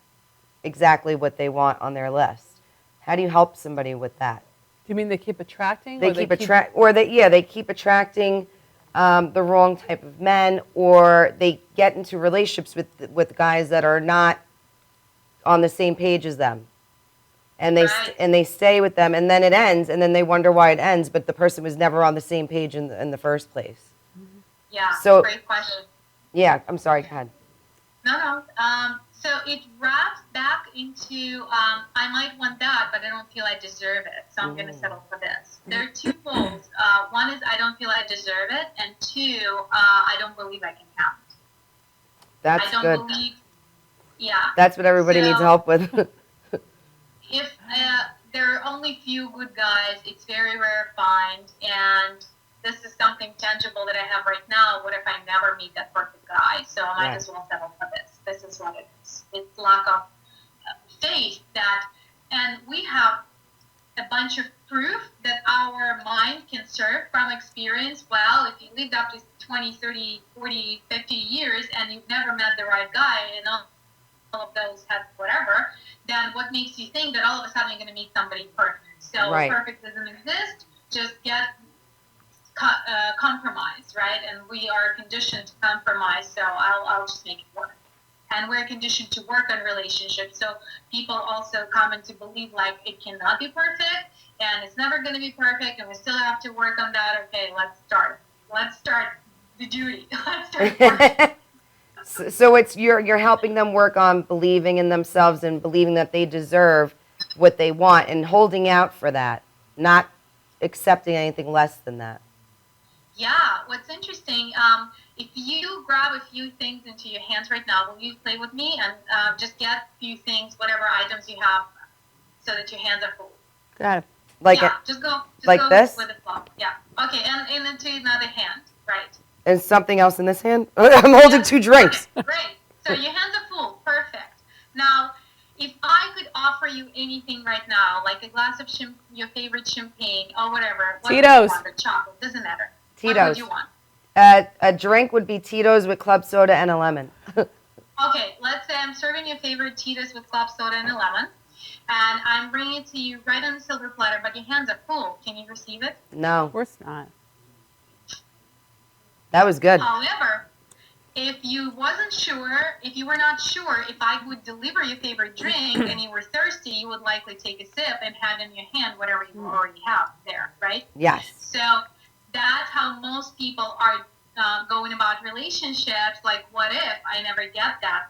exactly what they want on their list? How do you help somebody with that? Do you mean they keep attracting? They or keep they keep attracting the wrong type of men, or they get into relationships with guys that are not on the same page as them, and they stay with them, and then it ends, and then they wonder why it ends, but the person was never on the same page in the first place. Yeah, So- great question. Yeah, I'm sorry, go ahead. No. So it wraps back into I might want that, but I don't feel I deserve it, so I'm going to settle for this. There are two poles. One is I don't feel I deserve it, and two, I don't believe I can have it. That's I don't good. believe. Yeah. That's what everybody needs So- help with. If there are only few good guys, it's very rare to find, and this is something tangible that I have right now. What if I never meet that perfect guy? So I might Right. as well settle for this. This is what it is. It's lack of faith that, and we have a bunch of proof that our mind can serve from experience. Well, if you lived up to 20, 30, 40, 50 years and you've never met the right guy and all of those had whatever, then what makes you think that all of a sudden you're going to meet somebody perfect? So Right. perfect doesn't exist. Just get compromise, right? And we are conditioned to compromise, so I'll just make it work. And we're conditioned to work on relationships, so people also come in to believe like it cannot be perfect, and it's never going to be perfect, and we still have to work on that. Okay, let's start the duty. Let's start working. So it's you're helping them work on believing in themselves and believing that they deserve what they want and holding out for that, not accepting anything less than that. Yeah, what's interesting, if you grab a few things into your hands right now, will you play with me and just get a few things, whatever items you have, so that your hands are full? Got it. Like yeah, just go this? with the flow. Yeah. Okay, and into another hand, right? And something else in this hand? I'm holding 2 drinks. Great. So your hands are full. Perfect. Now, if I could offer you anything right now, like a glass of your favorite champagne or whatever, what Tito's. would you want? Or chocolate, doesn't matter. What Tito's. would you want? A drink would be Tito's with club soda and a lemon. Okay, let's say I'm serving your favorite Tito's with club soda and a lemon, and I'm bringing it to you right on the silver platter, but your hands are full. Can you receive it? No, Of course not. that was good. However, if you were not sure if I would deliver your favorite drink and you were thirsty, you would likely take a sip and have in your hand whatever you already have there, right? Yes. So that's how most people are going about relationships. Like, what if I never get that?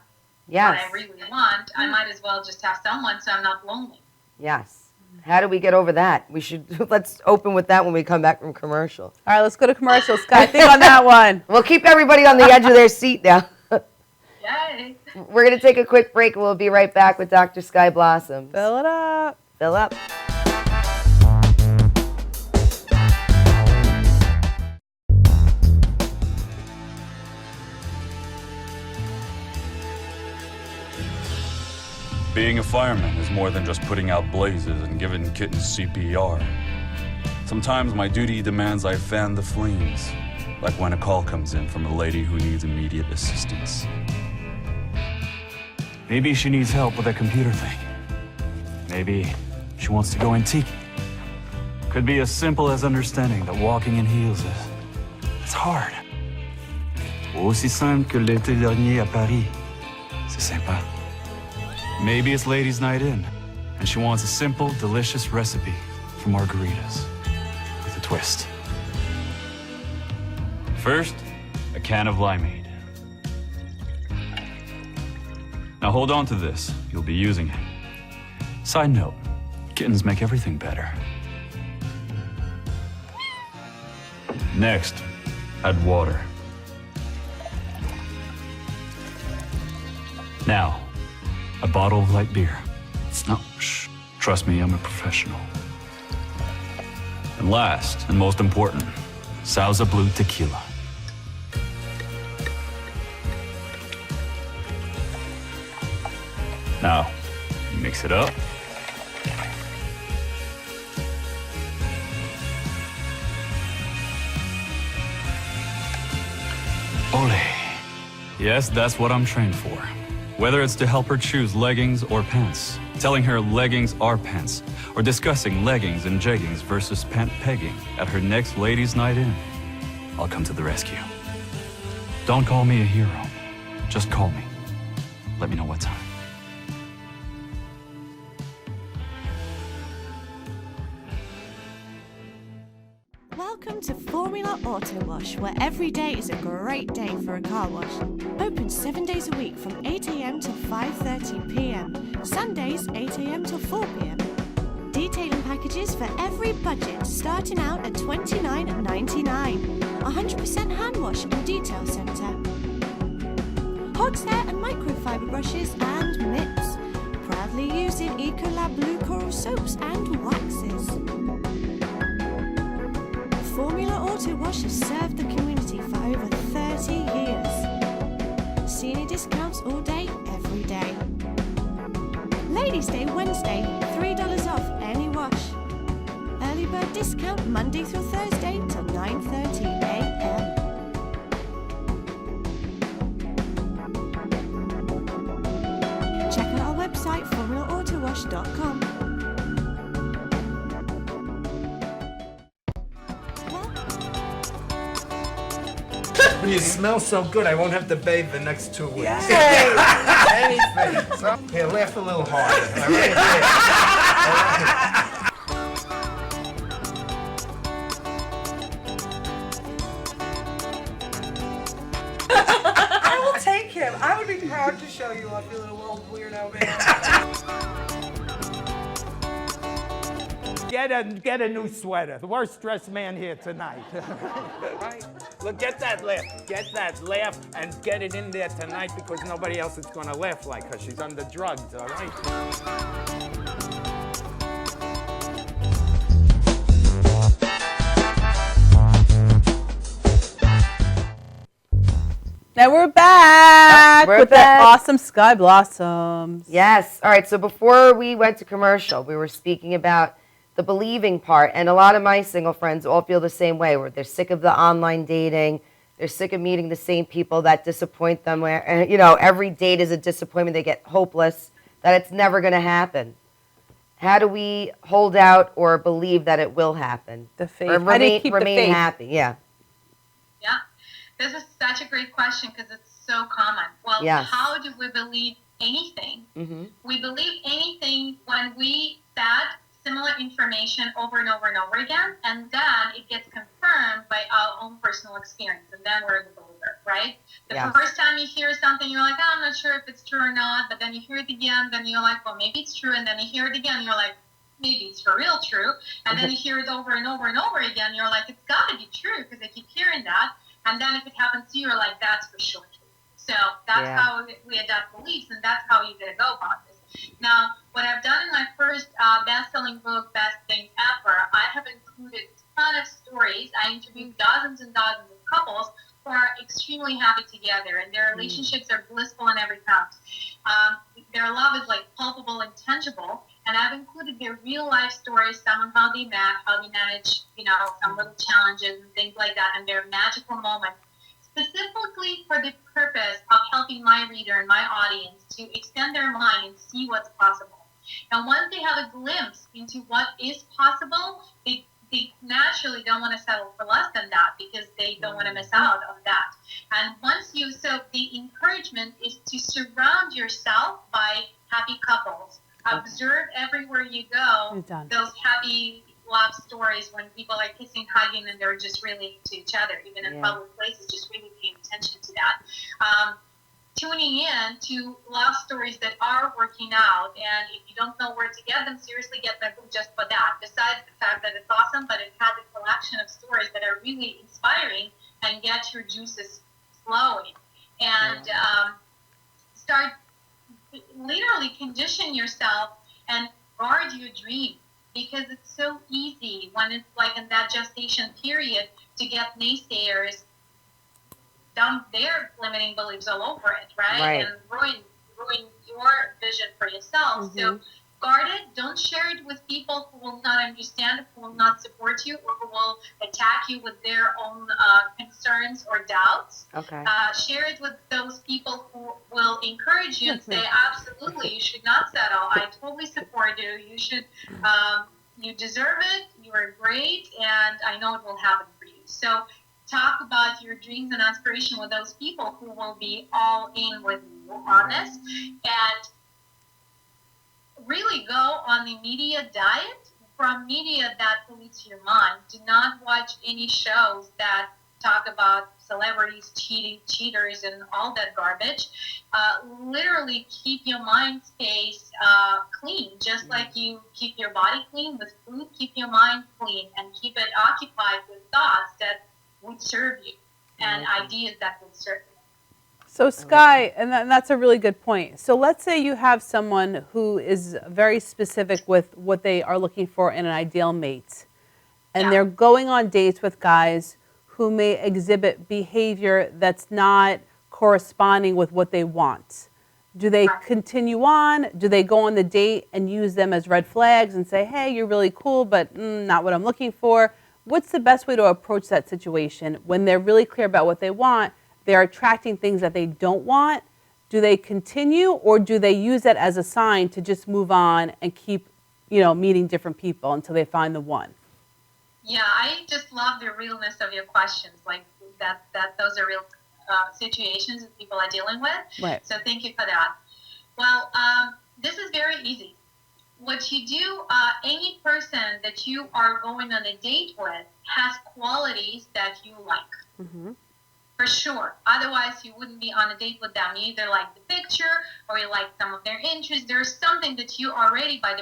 Yes. What I really want? I might as well just have someone so I'm not lonely. Yes. How do we get over that? We should let's open with that when we come back from commercial. All right, let's go to commercial. Sky, think on that one. We'll keep everybody on the edge of their seat now. Yay! We're going to take a quick break and we'll be right back with Dr. Sky Blossom. Fill it up. Fill up. Being a fireman is more than just putting out blazes and giving kittens CPR. Sometimes my duty demands I fan the flames, like when a call comes in from a lady who needs immediate assistance. Maybe she needs help with a computer thing. Maybe she wants to go antique. Could be as simple as understanding that walking in heels is hard. Aussi simple que l'été dernier à Paris. C'est sympa. Maybe it's ladies' night in, and she wants a simple, delicious recipe for margaritas with a twist. First, a can of limeade. Now hold on to this. You'll be using it. Side note, kittens make everything better. Next, add water. Now, a bottle of light beer. No, shh. Trust me, I'm a professional. And last, and most important, Sauza Blue tequila. Now, mix it up. Ole. Yes, that's what I'm trained for. Whether it's to help her choose leggings or pants, telling her leggings are pants, or discussing leggings and jeggings versus pant pegging at her next ladies' night in, I'll come to the rescue. Don't call me a hero. Just call me. Let me know what time. Welcome to Formula Auto Wash, where every day is a great day for a car wash. Open 7 days a week from 8 a.m. to 5:30 p.m. Sundays 8 a.m. to 4 p.m. Detailing packages for every budget, starting out at $29.99. 100% hand wash and detail center. Hogshair and microfiber brushes and mitts. Proudly using Ecolab Blue Coral soaps and waxes. Formula Auto Wash has served the community for over 30 years. Senior discounts all day, every day. Ladies' Day Wednesday, $3 off any wash. Early bird discount Monday through Thursday till 9:30 a.m. Check out our website, formulaautowash.com. You smell so good, I won't have to bathe the next 2 weeks. Anything. So, here, laugh a little harder. All right? I will take him. I would be proud to show you off, you little old weirdo man. Get a new sweater. The worst dressed man here tonight. Right? Look, get that laugh, and get it in there tonight because nobody else is going to laugh like her. She's under drugs, all right? Now we're back We're with back. the awesome Sky Blossoms. Yes. All right. So before we went to commercial, we were speaking about the believing part. And a lot of my single friends all feel the same way, where they're sick of the online dating. They're sick of meeting the same people that disappoint them. Where, you know, every date is a disappointment. They get hopeless that it's never going to happen. How do we hold out or believe that it will happen? The faith. Or How do you keep the remain faith? happy. Yeah. Yeah, this is such a great question because it's so common. Well, Yes. how do we believe anything? Mm-hmm. We believe anything when we said similar information over and over and over again, and then it gets confirmed by our own personal experience, and then we're the believer, right? The Yes. first time you hear something, you're like, oh, I'm not sure if it's true or not, but then you hear it again, then you're like, well, maybe it's true, and then you hear it again, you're like, maybe it's for real true, and then you hear it over and over and over again, you're like, it's got to be true, because I keep hearing that, and then if it happens to you, you're like, that's for sure true. So that's how we adapt beliefs, and that's how you gotta go about this. Now, what I've done in my first best-selling book, Best Things Ever, I have included a ton of stories. I interviewed dozens and dozens of couples who are extremely happy together, and their relationships are blissful on every count. Their love is like palpable and tangible, and I've included their real-life stories, some of how they met, how they managed, you know, some little challenges and things like that, and their magical moments, specifically for the purpose of helping my reader and my audience to extend their mind and see what's possible. And once they have a glimpse into what is possible, they they naturally don't want to settle for less than that because they don't want to miss out on that. And so the encouragement is to surround yourself by happy couples. Observe everywhere you go those happy love stories when people are kissing, hugging, and they're just really into each other, even in public places. Just really paying attention to that. Tuning in to love stories that are working out, and if you don't know where to get them, seriously get my book just for that. Besides the fact that it's awesome, but it has a collection of stories that are really inspiring and get your juices flowing. And start literally condition yourself and guard your dream, because it's so easy when it's in that gestation period to get naysayers dump their limiting beliefs all over it, right? And ruin your vision for yourself. So guard it. Don't share it with people who will not understand, who will not support you, or who will attack you with their own concerns or doubts. Share it with those people who will encourage you and say, absolutely, you should not settle. I totally support you. You should, you deserve it. You are great, and I know it will happen for you. So talk about your dreams and aspiration with those people who will be all in with you on this, and really go on the media diet from media that pollutes your mind. Do not watch any shows that talk about celebrities, cheaters, and all that garbage. Literally keep your mind space clean, just like you keep your body clean with food. Keep your mind clean and keep it occupied with thoughts that would serve you and ideas that would serve you. So Sky, and that's a really good point. So let's say you have someone who is very specific with what they are looking for in an ideal mate, and they're going on dates with guys who may exhibit behavior that's not corresponding with what they want. Do they continue on? Do they go on the date and use them as red flags and say, hey, you're really cool, but not what I'm looking for? What's the best way to approach that situation when they're really clear about what they want? They're attracting things that they don't want. Do they continue, or do they use that as a sign to just move on and keep, meeting different people until they find the one? Yeah, I just love the realness of your questions. That those are real situations that people are dealing with. Right. So thank you for that. Well, this is very easy. What you do, any person that you are going on a date with has qualities that you like. For sure. Otherwise, you wouldn't be on a date with them. You either like the picture or you like some of their interests. There's something that you already by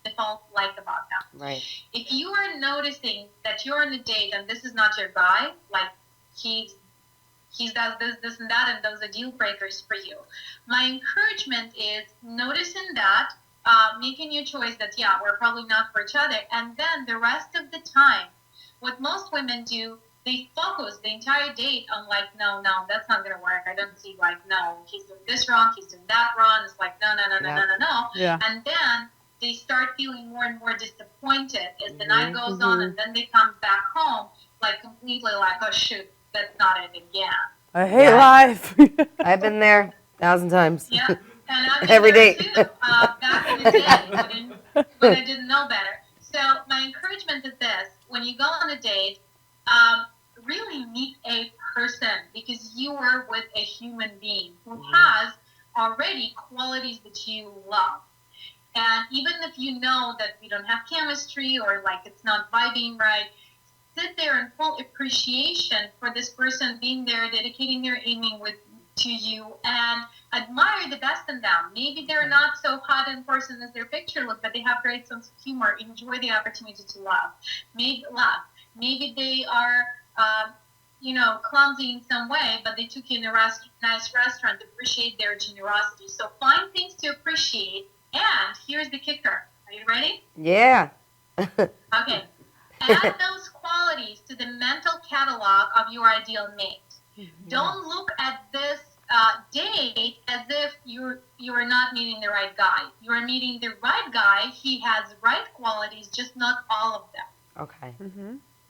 default like about them. Right. If you are noticing that you're on a date and this is not your guy, he does this and that, and those are deal breakers for you, my encouragement is noticing that, making your choice that, we're probably not for each other, and then the rest of the time, what most women do, they focus the entire date on no, that's not going to work. I don't see no, he's doing this wrong, he's doing that wrong. It's no. Yeah. And then they start feeling more and more disappointed as the night goes on, and then they come back home completely oh shoot, that's not it again. I hate life. I've been there 1,000 times. Yeah. And I've been Every there day. too, back in the day when I didn't know better. So my encouragement is this: when you go on a date, really meet a person, because you are with a human being who has already qualities that you love. And even if you know that you don't have chemistry or it's not vibing right, sit there in full appreciation for this person being there, dedicating their evening to you, and admire the best in them. Maybe they're not so hot in person as their picture look, but they have great sense of humor. Enjoy the opportunity to love. Maybe they are clumsy in some way, but they took you in a nice restaurant. Appreciate their generosity. So find things to appreciate. And here's the kicker. Are you ready? Yeah. Okay. Add those qualities to the mental catalog of your ideal mate. Don't look at this date as if you're not meeting the right guy. You are meeting the right guy. He has right qualities, just not all of them. Okay.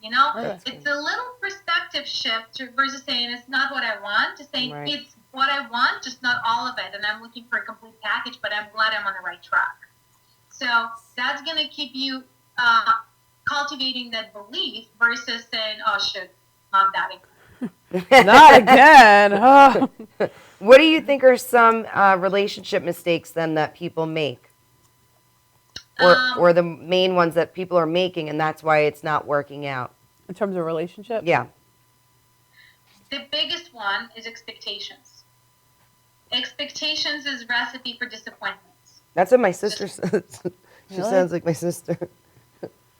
It's a little perspective shift versus saying it's not what I want, to saying it's what I want, just not all of it. And I'm looking for a complete package, but I'm glad I'm on the right track. So that's going to keep you cultivating that belief versus saying, oh, shit, not that again. Not again. Oh. What do you think are some relationship mistakes then that people make? Or the main ones that people are making, and that's why it's not working out? In terms of relationship? Yeah. The biggest one is expectations. Expectations is recipe for disappointments. That's what my sister says. She Really? sounds like my sister.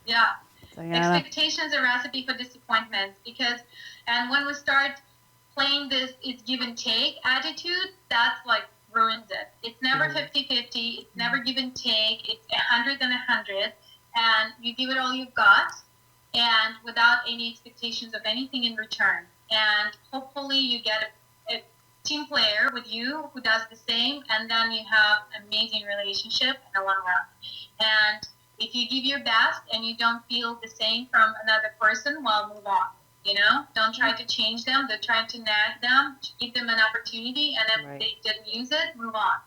Yeah. Diana. Expectations are recipe for disappointments and when we start playing this it's give and take attitude, that's like ruins it. It's never 50-50, it's never give and take, it's 100 and 100, and you give it all you've got, and without any expectations of anything in return. And hopefully you get a team player with you who does the same, and then you have an amazing relationship in the long run. And if you give your best and you don't feel the same from another person, well, move on. You know, don't try to change them. They're trying to nag them, to give them an opportunity, and if they didn't use it, move on.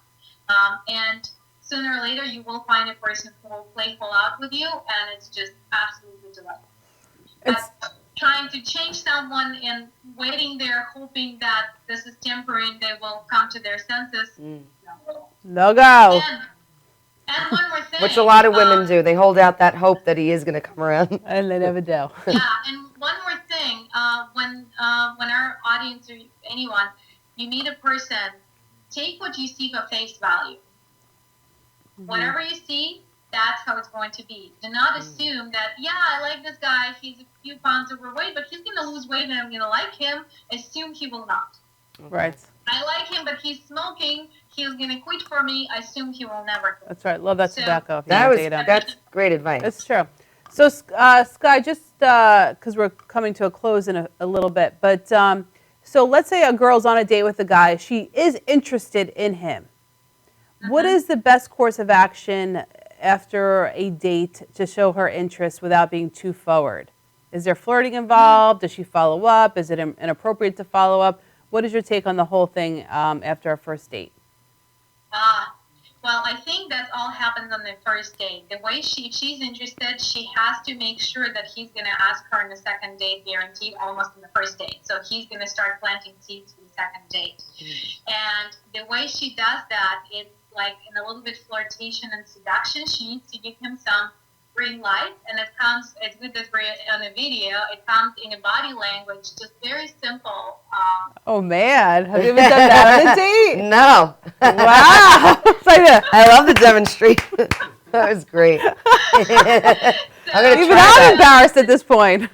And sooner or later, you will find a person who will play full out with you, and it's just absolutely delightful. But trying to change someone and waiting there, hoping that this is temporary and they will come to their senses, No go. And one more thing. Which a lot of women do. They hold out that hope that he is going to come around. And they never do. Yeah, and one more thing. When our audience or anyone, you meet a person, take what you see for face value. Whatever you see, that's how it's going to be. Do not assume that, yeah, I like this guy, he's a few pounds overweight, but he's going to lose weight and I'm going to like him. Assume he will not. Right. I like him, but he's smoking. He's going to quit for me. I assume he will never quit. That's right. Love that tobacco. That's great advice. It's true. So, Sky, just because we're coming to a close in a little bit, but so let's say a girl's on a date with a guy. She is interested in him. What is the best course of action after a date to show her interest without being too forward? Is there flirting involved? Does she follow up? Is it inappropriate to follow up? What is your take on the whole thing after a first date? Well, I think that all happens on the first date. The way if she's interested, she has to make sure that he's going to ask her on the second date, guaranteed, almost in the first date. So he's going to start planting seeds for the second date. And the way she does that, it's like in a little bit flirtation and seduction. She needs to give him some green light, and it comes, it's good that we're on a video, it comes in a body language, just very simple. Oh man, have you ever done that on a date? No. Wow. I love the demonstration. That was great. Even I'm embarrassed at this point.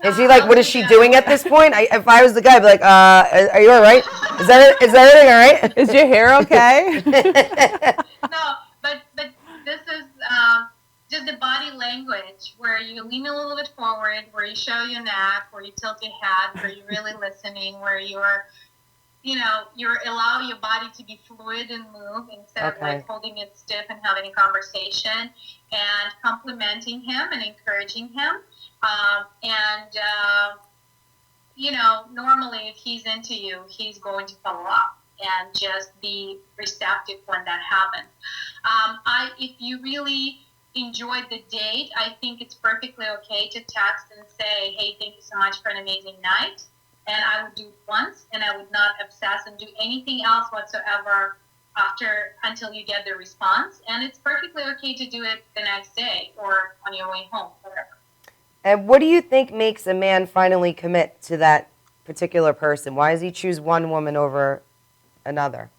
Is he like, what is she doing at this point? If I was the guy, I'd be like, are you all right? Is everything all right? Is your hair okay? No, but this is just the body language where you lean a little bit forward, where you show your neck, where you tilt your head, where you're really listening, where you allow your body to be fluid and move instead of like holding it stiff and having a conversation, and complimenting him and encouraging him. Normally if he's into you, he's going to follow up and just be receptive when that happens. If you really enjoyed the date, I think it's perfectly okay to text and say, hey, thank you so much for an amazing night. And I would do it once, and I would not obsess and do anything else whatsoever until you get the response. And it's perfectly okay to do it the next day or on your way home, whatever. And what do you think makes a man finally commit to that particular person? Why does he choose one woman over another?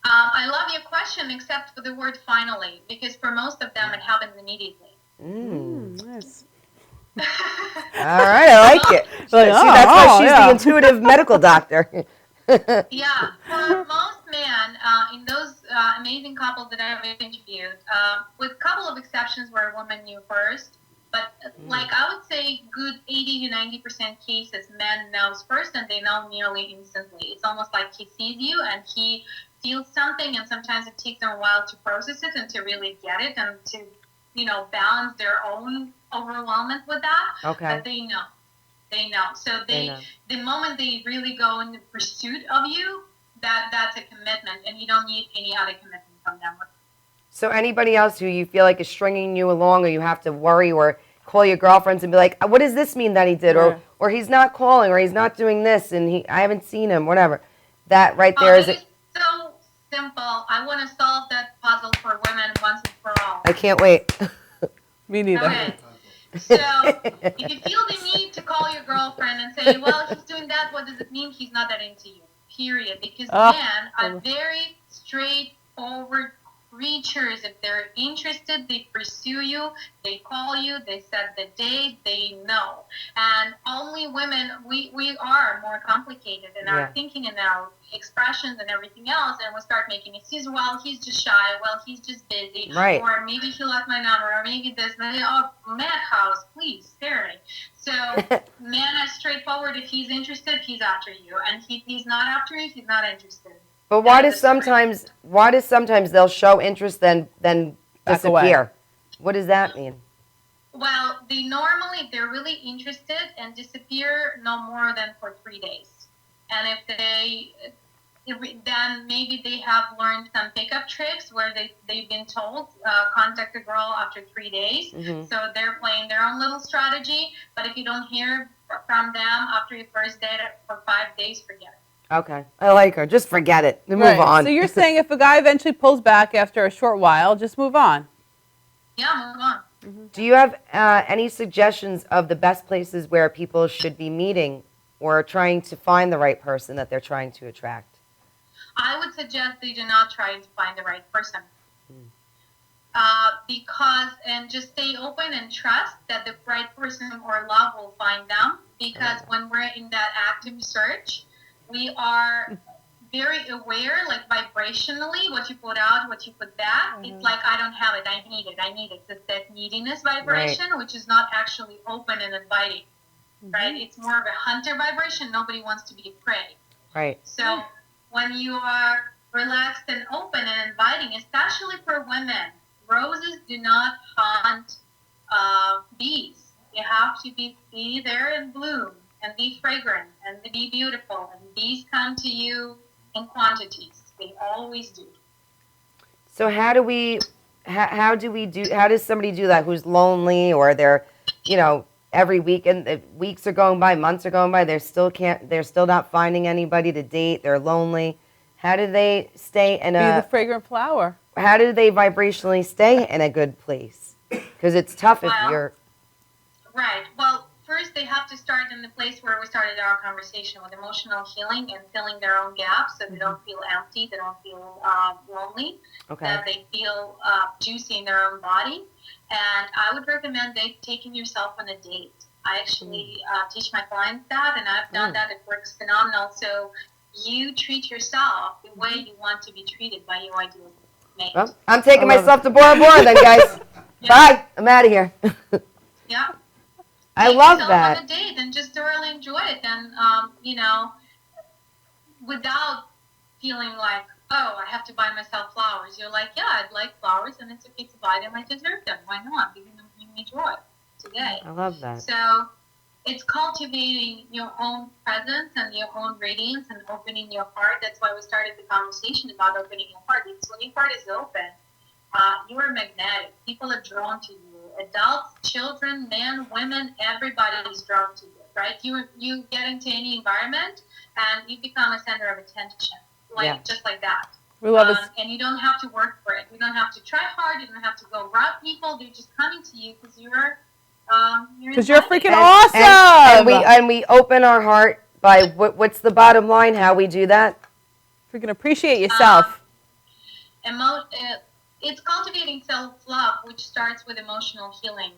I love your question, except for the word finally, because for most of them it happens immediately. Nice. All right, I like it. That's why she's the intuitive medical doctor. Yeah, for most men, in those amazing couples that I've interviewed, with a couple of exceptions where a woman knew first, but like I would say good 80 to 90% cases, men knows first and they know nearly instantly. It's almost like he sees you and he feels something, and sometimes it takes them a while to process it and to really get it and to, balance their own overwhelmment with that. Okay. But they know. They know. So the moment they really go in the pursuit of you, that's a commitment, and you don't need any other commitment from them. So anybody else who you feel like is stringing you along, or you have to worry or call your girlfriends and be like, what does this mean that he did? Right. Or he's not calling, or he's not doing this, and I haven't seen him, whatever. That right there is It is so simple. I want to solve that puzzle for women once and for all. I can't wait. Me neither. Okay. So if you feel the need to call your girlfriend and say, well, he's doing that, what does it mean? He's not that into you. Period. Because men are very straightforward creatures. If they're interested, they pursue you, they call you, they set the date, they know. And only women, we are more complicated in our thinking and our expressions and everything else, and we start making excuses. Well, he's just shy, well, he's just busy, right. Or maybe he left my number, or maybe this, maybe, oh, Madhouse, please, spare me. So men are straightforward. If he's interested, he's after you, and if he's not after you, he's not interested. But why does sometimes they'll show interest then disappear? What does that mean? Well, they normally, if they're really interested, and disappear no more than for 3 days. And then maybe they have learned some pickup tricks where they've been told, contact a girl after 3 days. Mm-hmm. So they're playing their own little strategy. But if you don't hear from them after your first date for 5 days, forget it. Okay. I like her. Just forget it. Move on. So you're saying if a guy eventually pulls back after a short while, just move on. Yeah, move on. Mm-hmm. Do you have any suggestions of the best places where people should be meeting or trying to find the right person that they're trying to attract? I would suggest they do not try to find the right person. And just stay open and trust that the right person or love will find them. Because when we're in that active search, we are very aware, like vibrationally, what you put out, what you put back. It's like, I don't have it, I need it. It's that neediness vibration, which is not actually open and inviting, right? It's more of a hunter vibration. Nobody wants to be prey. Right. So when you are relaxed and open and inviting, especially for women, roses do not hunt bees. You have to be there in bloom and be fragrant and be beautiful. And bees come to you in quantities. They always do. So how does somebody do that who's lonely, or they're, every weekend, weeks are going by, months are going by, they're still not finding anybody to date, they're lonely. How do they stay in Be the fragrant flower. How do they vibrationally stay in a good place? Because it's tough if you're... Right. Well, first they have to start in the place where we started our conversation, with emotional healing and filling their own gaps, so they don't feel empty, they don't feel lonely, that they feel juicy in their own body. And I would recommend taking yourself on a date. I actually teach my clients that, and I've done that. It works phenomenal. So you treat yourself the way you want to be treated by your ideal mate. Well, I'm taking myself to Bora Bora then, guys. Bye. I'm out of here. Yeah. I love that. On a date and just thoroughly enjoy it, and without feeling like, oh, I have to buy myself flowers. You're like, yeah, I'd like flowers, and it's okay to buy them. I deserve them. Why not? Giving me joy today. I love that. So it's cultivating your own presence and your own radiance and opening your heart. That's why we started the conversation about opening your heart. Because when your heart is open, you are magnetic. People are drawn to you. Adults, children, men, women, everybody is drawn to you, right? You get into any environment and you become a center of attention, just like that. We love it. And you don't have to work for it. You don't have to try hard. You don't have to go rob people. They're just coming to you because you're freaking awesome. And we open our heart by what's the bottom line? How we do that? Freaking appreciate yourself. It's cultivating self-love, which starts with emotional healing.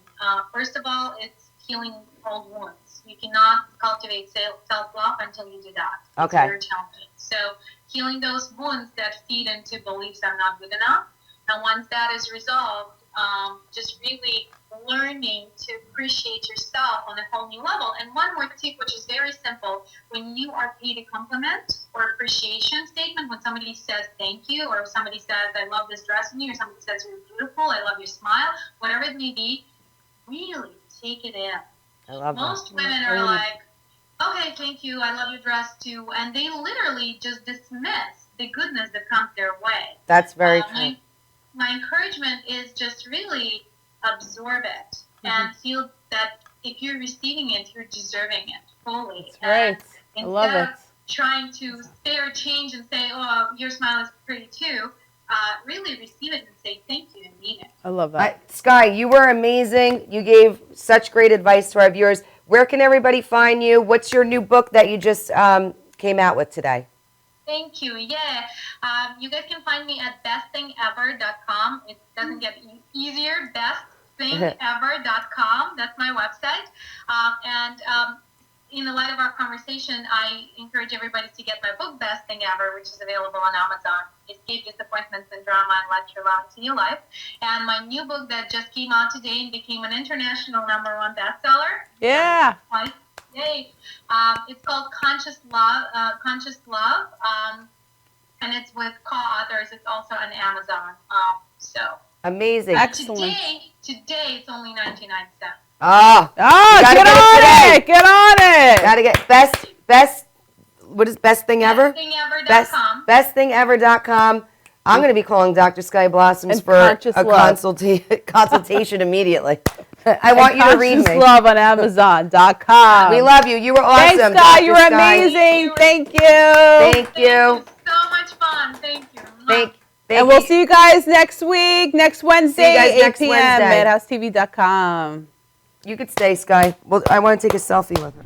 First of all, it's healing old wounds. You cannot cultivate self-love until you do that. It's very challenging. So healing those wounds that feed into beliefs I'm not good enough. And once that is resolved, just really learning to appreciate yourself on a whole new level. And one more tip, which is very simple. When you are paid a compliment or appreciation statement, when somebody says thank you, or somebody says, I love this dress on you, or somebody says you're beautiful, I love your smile, whatever it may be, really take it in. I love Most women are like, okay, thank you, I love your dress too. And they literally just dismiss the goodness that comes their way. That's very true. my encouragement is just really absorb it and feel that if you're receiving it, you're deserving it fully. That's right. I love it. Trying to spare change and say, oh, your smile is pretty too, really receive it and say thank you and mean it. I love that. Sky, you were amazing. You gave such great advice to our viewers. Where can everybody find you? What's your new book that you just came out with today? Thank you. Yeah. You guys can find me at bestthingever.com. It doesn't get easier. Bestthingever.com. That's my website. In the light of our conversation, I encourage everybody to get my book, Best Thing Ever, which is available on Amazon. Escape Disappointments and Drama and Let Your Love to Your Life. And my new book that just came out today and became an international #1 bestseller. Yeah. Yay. It's called Conscious Love, and it's with co-authors. It's also on Amazon. Amazing. Excellent. Today it's only 99 cents. Get on it. Gotta get what is Best Thing Ever? Bestthingever.com. Bestthingever.com. I'm going to be calling Dr. Sky Blossoms And for Conscious a Love. consultation immediately. I want you to read me. Conscious Love on Amazon.com. We love you. You were awesome. Thanks, Sky. Dr. You were Sky. amazing. Thank you. Thank you. So much fun. Thank you. And we'll see you guys next week, next Wednesday, See you guys 8 next p.m. Wednesday. Madhousetv.com. You could stay, Sky. Well, I want to take a selfie with her.